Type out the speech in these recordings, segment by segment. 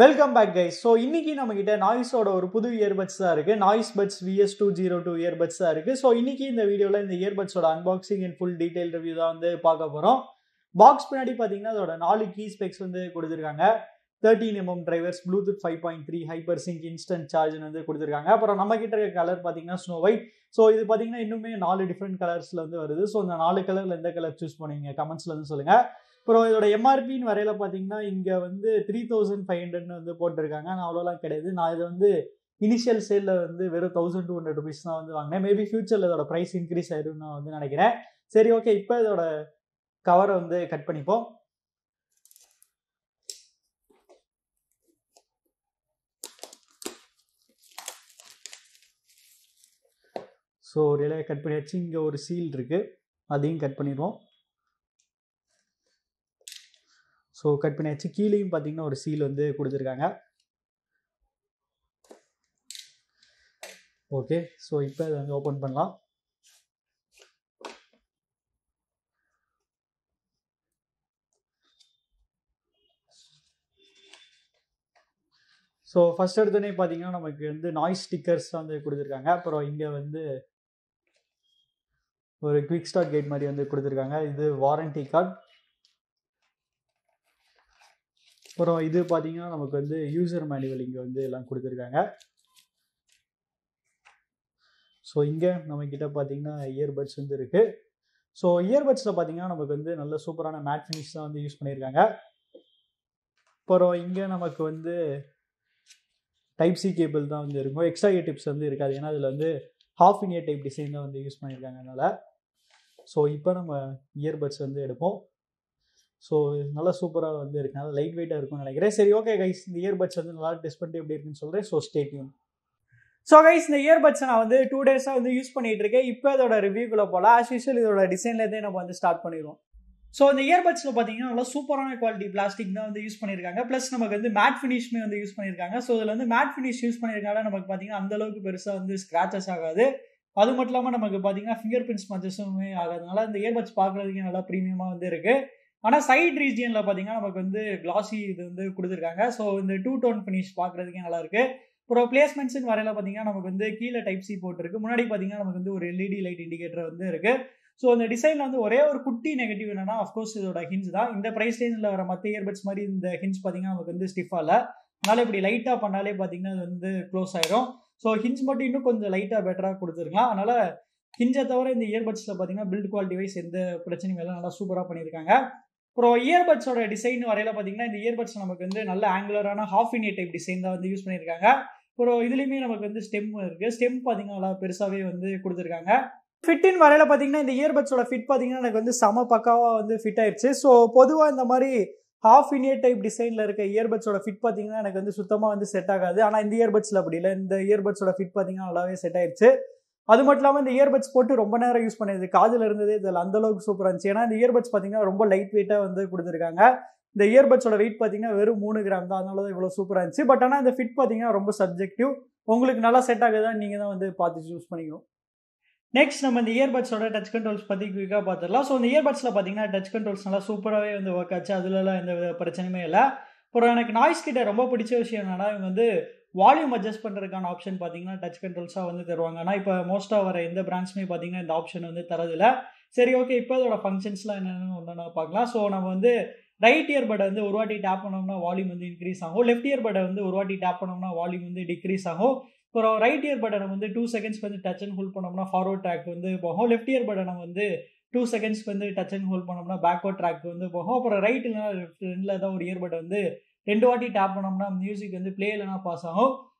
Welcome back guys. So இன்னைக்கு நம்ம கிட்ட நாய்ஸோட ஒரு புது இயர்பட்ஸ் தான் இருக்கு. நாய்ஸ் பட்ஸ் VS202 இயர்பட்ஸ் தான் இருக்கு. ஸோ இன்னைக்கு இந்த வீடியோல இந்த இயர்பட்ஸோட unboxing and full detail review தான் வந்து பார்க்க போறோம். பாக்ஸ் பின்னாடி பாத்தீங்கன்னா அதோட 4 கீ ஸ்பெக்ஸ் வந்து கொடுத்துருக்காங்க. 13mm drivers, Bluetooth 5.3, hypersync, instant charge வந்து கொடுத்துருக்காங்க. அப்புறம் நம்ம கிட்ட இருக்க கலர் பாத்தீங்கன்னா ஸ்னோ ஒயிட். ஸோ இது பாத்தீங்கன்னா இன்னுமே 4 டிஃப்ரெண்ட் கலர்ஸ்ல வந்து வருது. ஸோ இந்த 4 கலர்ல எந்த கலர் சூஸ் பண்ணுவீங்க கமெண்ட்ஸ்ல வந்து சொல்லுங்க. அப்புறம் இதோட எம்ஆர்பின்னு வரையில பார்த்தீங்கன்னா இங்கே வந்து 3500 வந்து போட்டிருக்காங்க. நான் அவ்வளோலாம் கிடையாது. நான் இதை வந்து இனிஷியல் சேலில் வந்து வெறும் 1200 rupees தான் வந்து வாங்கினேன். மேபி ஃபியூச்சரில் இதோட ப்ரைஸ் இன்க்ரீஸ் ஆயிடும் நான் வந்து நினைக்கிறேன். சரி, ஓகே, இப்போ இதோட கவரை வந்து கட் பண்ணிப்போம். ஸோ ஒரு இலையை கட் பண்ணியாச்சு. இங்கே ஒரு சீல் இருக்கு, அதையும் கட் பண்ணிடுவோம். ஸோ கட் பண்ணியாச்சு. கீழேயும் பார்த்தீங்கன்னா ஒரு சீல் வந்து கொடுத்துருக்காங்க. ஓகே, ஸோ இப்போ இதை வந்து ஓப்பன் பண்ணலாம். ஸோ ஃபர்ஸ்ட் எடுத்தோடனே பார்த்தீங்கன்னா நமக்கு வந்து நாய்ஸ் ஸ்டிக்கர்ஸ் வந்து கொடுத்துருக்காங்க. அப்புறம் இங்கே வந்து ஒரு குவிக் ஸ்டார்ட் கைட் மாதிரி வந்து கொடுத்துருக்காங்க. இது வாரண்டி கார்டு. அப்புறம் இது பார்த்தீங்கன்னா நமக்கு வந்து யூசர் மேனுவல் இங்கே வந்து எல்லாம் கொடுத்துருக்காங்க. ஸோ இங்கே நம்மக்கிட்ட பார்த்தீங்கன்னா இயர்பட்ஸ் வந்து இருக்குது. ஸோ இயர்பட்ஸில் பார்த்தீங்கன்னா நமக்கு வந்து நல்ல சூப்பரான மேட் ஃபினிஷ் தான் வந்து யூஸ் பண்ணியிருக்காங்க. அப்புறம் இங்கே நமக்கு வந்து டைப் சி கேபிள் தான் வந்து இருக்கும். எக்ஸ்ட்ரா இயர் டிப்ஸ் வந்து இருக்காது, ஏன்னா அதில் வந்து half in year type design தான் வந்து யூஸ் பண்ணியிருக்காங்க அதனால். ஸோ இப்போ நம்ம இயர்பட்ஸ் வந்து எடுப்போம். ஸோ நல்லா சூப்பராக வந்து இருக்கு, நல்லா லைட் வெயிட்டாக இருக்கும்னு நினைக்கிறேன். சரி, ஓகே கைஸ், இந்த இயர்பட்ஸ் வந்து நல்லா டெஸ்ட் பண்ணிட்டு எப்படி இருக்குன்னு சொல்கிறேன். So stay tune. So guys, இந்த இயர்பட்ஸை நான் வந்து 2 days வந்து யூஸ் பண்ணிட்டு இருக்கேன். இப்போ இதோட ரிவ்யூக்குள்ளே போகலாம். ஆஸ் யூஸ்வல் இதோட டிசைன்லேருந்தே நம்ம வந்து ஸ்டார்ட் பண்ணிடுவோம். ஸோ இந்த இயர்பட்ஸில் பார்த்தீங்கன்னா நல்லா சூப்பரான குவாலிட்டி பிளாஸ்டிக் தான் வந்து யூஸ் பண்ணியிருக்காங்க. ப்ளஸ் நமக்கு வந்து மேட் ஃபினிஷ்மே வந்து யூஸ் பண்ணியிருக்காங்க. ஸோ இதில் வந்து மேட் ஃபினிஷ் யூஸ் பண்ணியிருக்காங்க நமக்கு பார்த்தீங்கன்னா அந்தளவுக்கு பெருசாக வந்து ஸ்க்ராச்சஸ் ஆகாது. அது மட்டும் இல்லாமல் நமக்கு பார்த்தீங்கன்னா ஃபிங்கர் பிரிண்ட் ஸ்மச்சஸுமே ஆகாதனால இந்த இயர்பட்ஸ் பார்க்குறதுக்கு நல்லா ப்ரீமியமாக வந்து இருக்குது. ஆனால் சைட் ரீஜியனில் பார்த்தீங்கன்னா நமக்கு வந்து கிளாசி இது வந்து கொடுத்துருக்காங்க. ஸோ இந்த 2 டோன் ஃபினிஷ் பார்க்குறதுக்கே நல்லா இருக்கு. அப்புறம் பிளேஸ்மெண்ட்ஸ்னு வரையில பார்த்தீங்கன்னா நமக்கு வந்து கீழே டைப் சி போட்டிருக்கு. முன்னாடி பார்த்தீங்கன்னா நமக்கு வந்து ஒரு எல்இடி லைட் இண்டிகேட்டர் வந்து இருக்கு. ஸோ இந்த டிசைனில் வந்து ஒரே ஒரு குட்டி நெகட்டிவ் என்னன்னா, அஃப்கோர்ஸ் இதோட ஹிஞ்ச் தான். இந்த ப்ரைஸ் ரேஞ்சில் வர மற்ற இயர்பட்ஸ் மாதிரி இந்த ஹிஞ்ச் பார்த்தீங்கன்னா நமக்கு வந்து ஸ்டிஃபாக இல்லை. அதனால இப்படி லைட்டாக பண்ணாலே பார்த்தீங்கன்னா அது வந்து க்ளோஸ் ஆயிடும். ஸோ ஹிஞ்ச் மட்டும் இன்னும் கொஞ்சம் லைட்டாக பெட்டராக கொடுத்துருக்கலாம். அதனால ஹிஞ்சை தவிர இந்த இயர்பட்ஸில் பார்த்தீங்கன்னா பில்ட் குவாலிட்டி வைஸ் எந்த பிரச்சனையும் இல்லை, நல்லா சூப்பராக பண்ணியிருக்காங்க. அப்புறம் இயர்பட்ஸோட டிசைன் வரையில பார்த்தீங்கன்னா இந்த இயர்பட்ஸ் நமக்கு வந்து நல்ல ஆங்குலரான half in year type design தான் வந்து யூஸ் பண்ணியிருக்காங்க. அப்புறம் இதுலேயுமே நமக்கு வந்து ஸ்டெம் இருக்குது. ஸ்டெம் பார்த்தீங்கன்னா நல்லா பெருசாகவே வந்து கொடுத்துருக்காங்க. ஃபிட்டின் வரையில பார்த்தீங்கன்னா இந்த இயர்பட்ஸோட ஃபிட் பார்த்தீங்கன்னா எனக்கு வந்து செம பக்காவாக வந்து ஃபிட் ஆயிடுச்சு. ஸோ பொதுவாக இந்த மாதிரி ஹாஃப் இன் இயர் டைப் டிசைனில் இருக்க இயர்பட்ஸோட ஃபிட் பார்த்தீங்கன்னா எனக்கு வந்து சுத்தமாக வந்து செட் ஆகாது. ஆனால் இந்த இயர்பட்ஸில் அப்படி இல்லை. இந்த இயர்பட்ஸோட ஃபிட் பார்த்தீங்கன்னா நல்லாவே செட் ஆயிடுச்சு. அது மட்டும் இல்லாமல் இந்த இயர்பட்ஸ் போட்டு ரொம்ப நேரம் யூஸ் பண்ணியது காதில் இருந்ததே இதில் அந்தளவுக்கு சூப்பராக இருந்துச்சு. ஏன்னா இந்த இயர்பட்ஸ் பார்த்தீங்கன்னா ரொம்ப லைட் வெயிட்டாக வந்து கொடுத்துருக்காங்க. இந்த இயர்பட்ஸோட வெயிட் பார்த்தீங்கன்னா வெறும் 3 கிராம் தான், அதனால தான் இவ்வளோ சூப்பராக இருந்துச்சு. பட் ஆனால் இந்த ஃபிட் பார்த்தீங்கன்னா ரொம்ப சப்ஜெக்டிவ். உங்களுக்கு நல்லா செட் ஆகுதான் நீங்கள் தான் வந்து பார்த்து யூஸ் பண்ணிக்கணும். நெக்ஸ்ட் நம்ம இந்த இயர்பட்ஸோட டச் கண்ட்ரோல்ஸ் பற்றி குயிக்காக பார்த்துடலாம். ஸோ இந்த இயர்பட்ஸில் பார்த்தீங்கன்னா டச் கண்ட்ரோல்ஸ் நல்லா சூப்பராகவே வந்து ஒர்க் ஆச்சு. அதுலலாம் எந்த பிரச்சனையுமே இல்லை. அப்புறம் எனக்கு நாய்ஸ் கிட்ட ரொம்ப பிடிச்ச விஷயம் என்னன்னா, இவங்க வந்து வால்யூம் அட்ஜஸ்ட் பண்ணுறதுக்கான ஆப்ஷன் பார்த்தீங்கன்னா டச் கண்ட்ரோல்ஸாக வந்து தருவாங்க. ஆனால் இப்போ மோஸ்ட்டாக வர எந்த பிராண்ட்ஸுமே பார்த்தீங்கன்னா இந்த ஆப்ஷன் வந்து தரதில்லை. சரி, ஓகே, இப்போ இதோட ஃபங்க்ஷன்ஸ்லாம் என்னென்னு ஒன்று பார்க்கலாம். ஸோ நம்ம வந்து ரைட் இயர்பட்டை வந்து ஒரு வாட்டி டேப் பண்ணோம்னா வால்யூம் வந்து இன்க்ரீஸ் ஆகும். லெஃப்ட் இயர்பட்டை வந்து ஒரு வாட்டி டேப் பண்ணோம்னா வால்யூம் வந்து டிக்ரீஸ் ஆகும். அப்புறம் ரைட் இயர் பட்டனை வந்து 2 செகண்ட்ஸ்க்கு வந்து டச் அண்ட் ஹோல்ட் பண்ணோம்னா ஃபார்வர்ட் ட்ராக் வந்து போகும். லெஃப்ட் இயர் பட்டனை வந்து 2 செகண்ட்ஸ்க்கு வந்து டச் அண்ட் ஹோல்ட் பண்ணோம்னா பேக்வர்ட் ட்ராக் வந்து போகும். அப்புறம் ரைட் இல்லைனா லெஃப்ட் ரெண்டில் ஏதாவது ஒரு இயர்பட்டை வந்து 2 வாட்டி டேப் பண்ணோம்னா மியூசிக் வந்து பிளே இல்லைனா பாஸ் ஆகும்.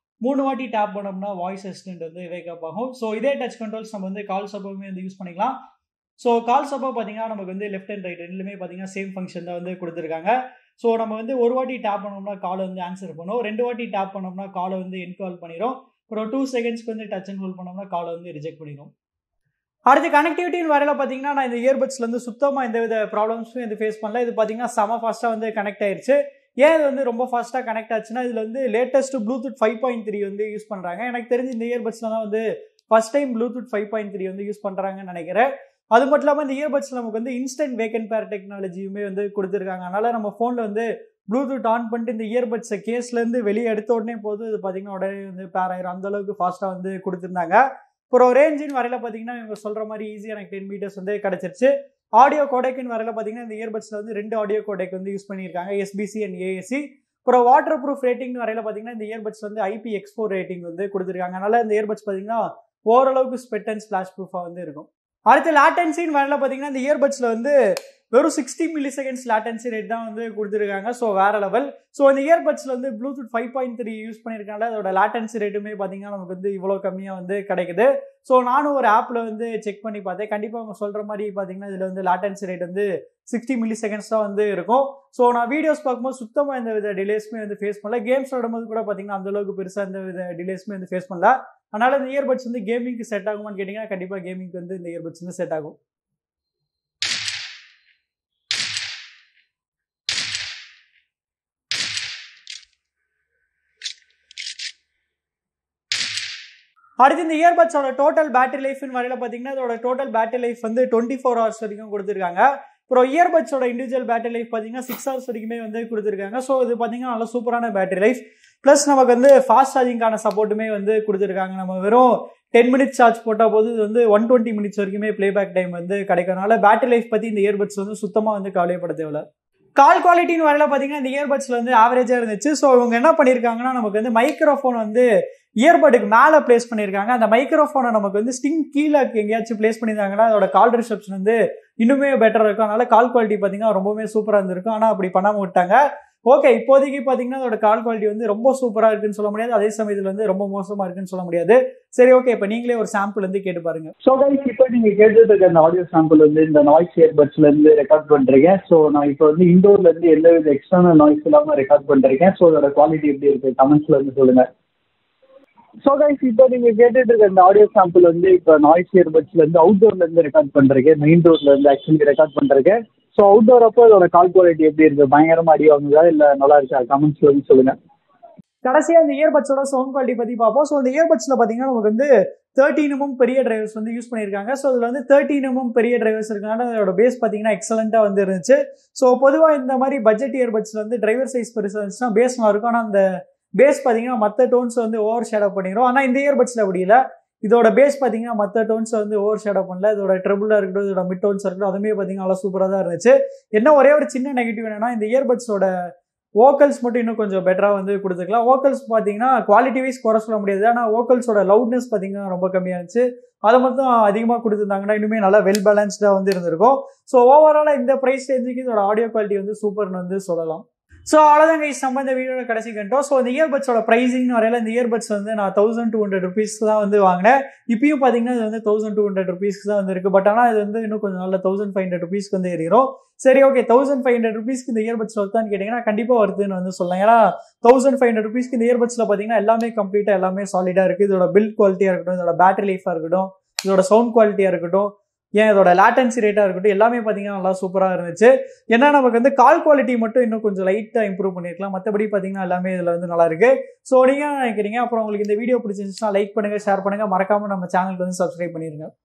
3 வாட்டி டேப் பண்ணோம்னா வாய்ஸ் அசிஸ்டன்ட் வந்து வேக்கப் ஆகும். ஸோ இதே டச் கண்ட்ரோல்ஸ் நம்ம வந்து கால்ஸ் அப்போவுமே வந்து யூஸ் பண்ணிக்கலாம். ஸோ கால்ஸ் அப்போ பார்த்தீங்கன்னா நமக்கு வந்து லெஃப்ட் அண்ட் ரைட் ரெண்டுலேயுமே பார்த்தீங்கன்னா சேம் ஃபங்க்ஷன் தான் வந்து கொடுத்துருக்காங்க. ஸோ நம்ம வந்து ஒரு வாட்டி டேப் பண்ணோம்னா காலை வந்து ஆன்சர் பண்ணும். 2 வாட்டி டேப் பண்ணோம்னா காலை வந்து என்கால் பண்ணிடும். அப்புறம் 2 செகண்ட்ஸ்க்கு வந்து டச் அண்ட் ஹோல்ட் பண்ணோம்னா காலை வந்து ரிஜெக்ட் பண்ணிடும். அடுத்து கனெக்டிவிட்டின்னு வரையில பார்த்தீங்கன்னா நான் இந்த இயர்பட்ஸ்லேருந்து சுத்தமாக எந்த வித ப்ராப்ளம்ஸும் இது ஃபேஸ் பண்ணல. இது பார்த்தீங்கன்னா செம ஃபாஸ்ட்டாக வந்து கனெக்ட் ஆயிடுச்சு. ஏன் இது வந்து ரொம்ப ஃபாஸ்ட்டாக கனெக்ட் ஆச்சுன்னா, இதில் வந்து லேட்டஸ்ட் ப்ளூடூத் 5.3 வந்து யூஸ் பண்ணுறாங்க. எனக்கு தெரிஞ்சு இந்த இயர்பட்ஸில் தான் வந்து ஃபர்ஸ்ட் டைம் ப்ளூடூத் 5.3 வந்து யூஸ் பண்ணுறாங்கன்னு நினைக்கிறேன். அது மட்டும் இல்லாமல் இந்த இயர்பட்ஸில் நமக்கு வந்து இன்ஸ்டன்ட் வேக் அண்ட் பேர் டெக்னாலஜியுமே வந்து கொடுத்துருக்காங்க. அதனால் நம்ம ஃபோனில் வந்து ப்ளூடூத் ஆன் பண்ணிட்டு இந்த இயர்பட்ஸை கேஸ்லேருந்து வெளியே எடுத்த உடனே போதும் இது பார்த்தீங்கன்னா உடனே வந்து பேர் ஆயிரும், அந்தளவுக்கு ஃபாஸ்ட்டாக வந்து கொடுத்துருந்தாங்க. அப்புறம் ரேஞ்சின் வரையில் பார்த்தீங்கன்னா இவங்க சொல்கிற மாதிரி ஈஸியாக எனக்கு 10 மீட்டர்ஸ் வந்து கிடச்சிருச்சு. ஆடியோ கோடெக்னு வரையில் பார்த்தீங்கன்னா இந்த இயர்பட்ஸில் வந்து 2 ஆடியோ கோடெக் வந்து யூஸ் பண்ணியிருக்காங்க, எஸ்பிசி அண்ட் ஏஎஸ்சி. அப்புறம் வாட்டர் ப்ரூஃப் ரேட்டிங் வரையில் பார்த்தீங்கன்னா இந்த இயர்பட்ஸ் வந்து IPX4 ரேட்டிங் வந்து கொடுத்துருக்காங்க. அதனால இந்த இயர்பட்ஸ் பார்த்தீங்கன்னா ஓரளவுக்கு ஸ்பெட் அண்ட் ஸ்பிளாஷ் ப்ரூஃபாக வந்து இருக்கும். அடுத்து லேட்டன்சின்னு வரையில் பார்த்தீங்கன்னா இந்த இயர்பட்ஸில் வந்து வெறும் 60 மில்லிசெகண்ட்ஸ் லேட்டன்சி ரேட் தான் வந்து கொடுத்துருக்காங்க. ஸோ வேற லெவல். ஸோ இந்த இயர்பட்ஸில் வந்து ப்ளூடூத் 5.3 யூஸ் பண்ணியிருக்காங்க. அதோட லேட்டன்சி ரேட்டுமே பார்த்தீங்கன்னா நமக்கு வந்து இவ்வளோ கம்மியாக வந்து கிடைக்குது. ஸோ நானும் ஒரு ஆப்பில் வந்து செக் பண்ணி பார்த்தேன். கண்டிப்பாக அவங்க சொல்கிற மாதிரி பார்த்தீங்கன்னா இதில் வந்து லேட்டன்சி ரேட் வந்து 60 மில்லிசெகண்ட்ஸ் தான் வந்து இருக்கும். ஸோ நான் வீடியோஸ் பார்க்கும்போது சுத்தமாக இந்த வித டிலேஸ்மே வந்து ஃபேஸ் பண்ணல. கேம்ஸ் விடும்போது கூட பார்த்தீங்கன்னா அந்தளவுக்கு பெருசாக இந்த வித டிலேஸ்மே வந்து ஃபேஸ் பண்ணல. அதனால இந்த இயர்பட்ஸ் வந்து கேமிங்க்கு செட் ஆகுமான்னு கேட்டிங்கன்னா கண்டிப்பாக கேமிங்க்கு வந்து இந்த இயர்பட்ஸ் வந்து செட் ஆகும். அடுத்து இந்த இயர்பட்ஸோட டோட்டல் பேட்டரி லைஃப்னு வரையில் பார்த்தீங்கன்னா இதோட டோட்டல் பேட்டரி லைஃப் வந்து 24 ஹவர்ஸ் வரைக்கும் கொடுத்துருக்காங்க. அப்புறம் இயர்பட்ஸோட இண்டிவிஜுவல் பேட்டரி லைஃப் பார்த்தீங்கன்னா 6 ஹவர்ஸ் வரைக்குமே வந்து கொடுத்துருக்காங்க. ஸோ இது பார்த்தீங்கன்னா நல்ல சூப்பரான பேட்டரி லைஃப். ப்ளஸ் நமக்கு வந்து ஃபாஸ்ட் சார்ஜிங்கான சப்போர்ட்டுமே வந்து கொடுத்துருக்காங்க. நம்ம வெறும் 10 மினிட்ஸ் சார்ஜ் போட்டால் போது இது வந்து 120 மினிட்ஸ் வரைக்குமே பிளேபேக் டைம் வந்து கிடைக்கிறதுனால பேட்டரி லைஃப் பற்றி இந்த இயர்பட்ஸ் வந்து சுத்தமாக வந்து கவலைப்பட தேவையில்ல. கால் குவாலிட்டின்னு வரையில் பார்த்தீங்கன்னா இந்த இயர்பட்ஸில் வந்து ஆவரேஜாக இருந்துச்சு. ஸோ இவங்க என்ன பண்ணியிருக்காங்கன்னா நமக்கு வந்து மைக்ரோஃபோன் வந்து இயர்பட்டுக்கு மேலே பிளேஸ் பண்ணியிருக்காங்க. அந்த மைக்ரோஃபோனை நமக்கு வந்து ஸ்டிங் கீழே எங்கேயாச்சும் பிளேஸ் பண்ணியிருந்தாங்கன்னா அதோட கால் ரிசப்ஷன் வந்து இன்னுமே பெட்டராக இருக்கும். அதனால கால் குவாலிட்டி பார்த்தீங்கன்னா ரொம்பவே சூப்பராக இருந்திருக்கும். ஆனால் அப்படி பண்ணாமல் விட்டாங்க. ஓகே, இப்போதைக்கு பார்த்தீங்கன்னா அதோட கால் குவாலிட்டி வந்து ரொம்ப சூப்பராக இருக்குன்னு சொல்ல முடியாது, அதே சமயத்தில் வந்து ரொம்ப மோசமாக இருக்குன்னு சொல்ல முடியாது. சரி, ஓகே, இப்போ நீங்களே ஒரு சாம்பிள் வந்து கேட்டு பாருங்க. ஸோ கைஸ், இப்போ நீங்கள் கேட்டுட்டு இருக்க அந்த ஆடியோ சாம்பிள் வந்து இந்த நாய்ஸ் இயர்பட்ஸ்லேருந்து ரெக்கார்ட் பண்ணுறீங்க. ஸோ நான் இப்போ வந்து இண்டோர்லேருந்து எந்த வித எக்ஸ்டர்னல் நாய்ஸ் இல்லாமல் ரெக்கார்ட் பண்ணுறேன். ஸோ அதோட குவாலிட்டி எப்படி இருக்குது கமெண்ட்ஸில் வந்து சொல்லுங்கள். ஸோ கைஸ், இப்போ நீங்கள் கேட்டுட்டு இருக்க இந்த ஆடியோ சாம்பிள் வந்து இப்போ நாய்ஸ் இயர்பட்ஸ்லேருந்து அவுட்டோர்லேருந்து ரெக்கார்ட் பண்ணுறீங்க, மெயின் டோர்லேருந்து ஆக்சுவலி ரெக்கார்ட் பண்ணுறேன். ஸோ அவுட்டோர் அப்போ இதோட கால் குவாலிட்டி எப்படி இருக்குது, பயங்கரமாக அடி வாங்குதா இல்லை நல்லா இருக்கா, கமெண்ட்ஸில் வந்து சொல்லுங்கள். கடைசியாக இந்த இயர்பட்ஸோட சவுண்ட் குவாலிட்டி பற்றி பார்ப்போம். ஸோ இந்த இயர்பட்ஸில் பார்த்தீங்கன்னா நமக்கு வந்து 13mm பெரிய டிரைவர்ஸ் வந்து யூஸ் பண்ணியிருக்காங்க. ஸோ இதில் வந்து 13mm பெரிய டிரைவர்ஸ் இருக்கனால அதோட பேஸ் பார்த்தீங்கன்னா எக்ஸலண்ட்டாக வந்து இருந்துச்சு. ஸோ பொதுவாக இந்த மாதிரி பட்ஜெட் இயர்பட்ஸில் வந்து டிரைவர் சைஸ் பெருசாக இருந்துச்சுன்னா பேஸ் நல்லா இருக்கும். ஆனால் அந்த பேஸ் பார்த்தீங்கன்னா மற்ற டோன்ஸ் வந்து ஓவர் ஷேடோ பண்ணிடும். ஆனால் இந்த இயர்பட்ஸில் அப்படி இல்லை. இதோட பேஸ் பார்த்தீங்கன்னா மற்ற டோன்ஸை வந்து ஓவர் ஷேடோ பண்ணல. இதோட ட்ரிபிளாக இருக்கட்டும், இதோட மிட் டோன்ஸ் இருக்கட்டும், அதுவுமே பார்த்தீங்கன்னா நல்லா சூப்பராக தான் இருந்துச்சு. என்ன ஒரே ஒரு சின்ன நெகட்டிவ் என்னன்னா இந்த இயர்பட்ஸோட வோக்கல்ஸ் மட்டும் இன்னும் கொஞ்சம் பெட்டராக வந்து கொடுத்துக்கலாம். வோக்கல்ஸ் பார்த்தீங்கன்னா குவாலிட்டி வைஸ் குறை சொல்ல முடியாது, ஆனால் வோக்கல்ஸோட லவுட்னஸ் பார்த்தீங்கன்னா ரொம்ப கம்மியாக இருந்துச்சு. அதை மட்டும் அதிகமாக கொடுத்துருந்தாங்கன்னா இன்னுமே நல்லா வெல் பேலன்ஸ்டாக வந்து இருந்திருக்கும். ஸோ ஓவராலாக இந்த ப்ரைஸ் ரேஞ்சுக்கு இதோட ஆடியோ குவாலிட்டி வந்து சூப்பர்னு வந்து சொல்லலாம். ஸோ அவ்வளோதான் கைஸ், நம்ம இந்த வீடியோட கடைசி கண்டோம். ஸோ இந்த இயர்பட்ஸோட ப்ரைஸிங்னு வரையில் இந்த இயர்பட்ஸ் வந்து நான் 1200 ருபீஸ்க்கு தான் வந்து வாங்கினேன். இப்பயும் பார்த்தீங்கன்னா இது வந்து 1200 ருபீஸ்க்கு தான் வந்து இருக்குது. பட் ஆனால் இது வந்து இன்னும் கொஞ்சம் நல்ல 1500 ருபீஸ்க்கு வந்து ஏறிடும். சரி, ஓகே, 1500 ருபீஸ்க்கு இந்த இயர்பட்ஸ் ஒர்த்தான்னு கேட்டிங்கன்னா கண்டிப்பாக வருதுன்னு வந்து சொல்லலாம். ஏன்னா 1500 ருபீஸ்க்கு இந்த இயர்பட்ஸில் பார்த்தீங்கன்னா எல்லாமே கம்ப்ளீட்டாக எல்லாமே சாலிடாக இருக்குது. இதோட பில்ட் குவாலிட்டியாக இருக்கட்டும், இதோட பேட்டரி லைஃபாக இருக்கட்டும், இதோட சவுண்ட் குவாலிட்டியாக இருக்கட்டும், ஏன் இதோட லேட்டன்சி ரேட்டாக இருக்கட்டும், எல்லாமே பார்த்தீங்கன்னா நல்லா சூப்பராக இருந்துச்சு. ஏன்னா நமக்கு வந்து கால் குவாலிட்டி மட்டும் இன்னும் கொஞ்சம் லைட்டாக இம்ப்ரூவ் பண்ணியிருக்கலாம். மற்றபடி பார்த்தீங்கன்னா எல்லாமே இதில் வந்து நல்லா இருக்கு. ஸோ நீங்கள் நினைக்கிறீங்க. அப்புறம் உங்களுக்கு இந்த வீடியோ பிடிச்சிருந்துச்சுன்னா லைக் பண்ணுங்கள், ஷேர் பண்ணுங்கள், மறக்காமல் நம்ம சேனலுக்கு வந்து சப்ஸ்கிரைப் பண்ணிடுங்க.